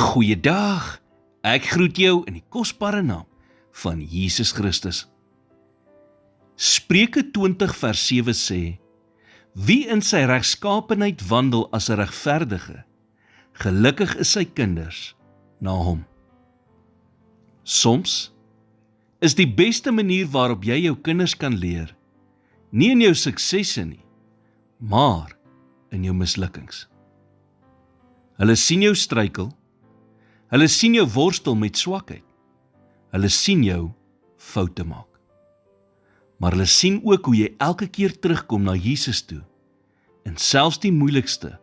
Goeiedag, ek groet jou in die kosbare naam van Jesus Christus. Spreuke 20 vers 7 sê, wie in sy regskaapenheid wandel as 'n regverdige, gelukkig is sy kinders na hom. Soms is die beste manier waarop jy jou kinders kan leer, nie in jou suksesse nie, maar in jou mislukkings. Hulle sien jou struikel, hulle sien jou worstel met swakheid, hulle sien jou foute maak. Maar hulle sien ook hoe jy elke keer terugkom na Jesus toe, in selfs die moeilikste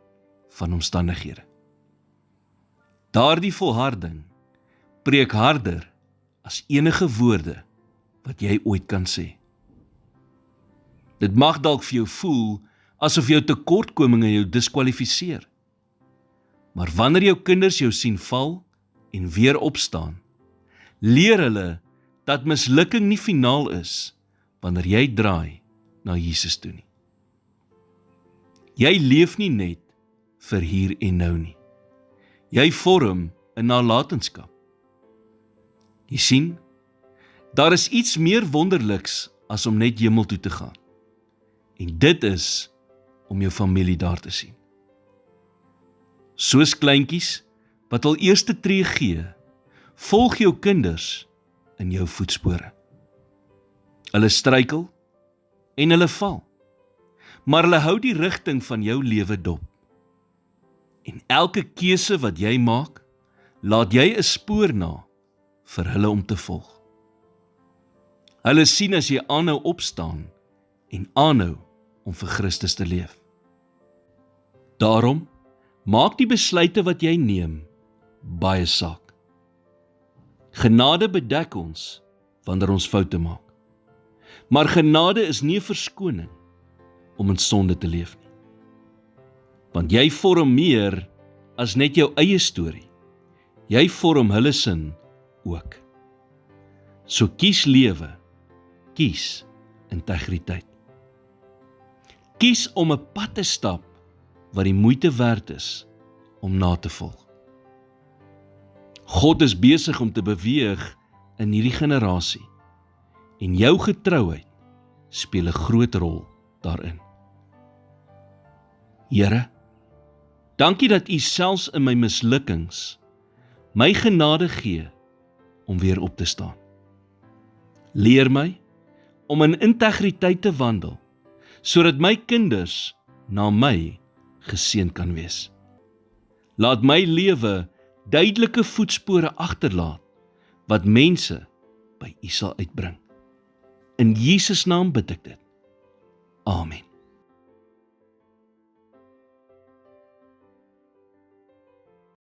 van omstandighede. Daardie volharding preek harder as enige woorde wat jy ooit kan sê. Dit mag dalk vir jou voel asof jou tekortkominge jou diskwalifiseer. Maar wanneer jou kinders jou sien val en weer opstaan, leer hulle dat mislukking nie finaal is wanneer jy draai na Jesus toe nie. Jy leef nie net vir hier en nou nie. Jy vorm 'n nalatenskap. Jy sien, daar is iets meer wonderliks as om net hemel toe te gaan. En dit is om jou familie daar te sien. Soos kleintjies wat al eerste tree gee, volg jou kinders in jou voetspore. Hulle struikel en hulle val, maar hulle hou die rigting van jou lewe dop. En elke keuse wat jy maak, laat jy 'n spoor na vir hulle om te volg. Hulle sien as jy aanhou opstaan en aanhou om vir Christus te leef. Daarom, maak die besluite wat jy neem baie saak. Genade bedek ons wanneer ons foute maak. Maar genade is nie 'n verskoning om in sonde te leef nie. Want jy vorm meer as net jou eie storie. Jy vorm hulle sin ook. So kies lewe, kies integriteit. Kies om 'n pad te stap wat die moeite werd is om na te volg. God is besig om te beweeg in hierdie generasie en jou getrouheid speel 'n groot rol daarin. Here, dankie dat U selfs in my mislukkings my genade gee om weer op te staan. Leer my om in integriteit te wandel, sodat my kinders na my geseën kan wees. Laat my lewe duidelike voetspore agterlaat, wat mense by U sal uitbring. In Jesus naam bid ek dit. Amen.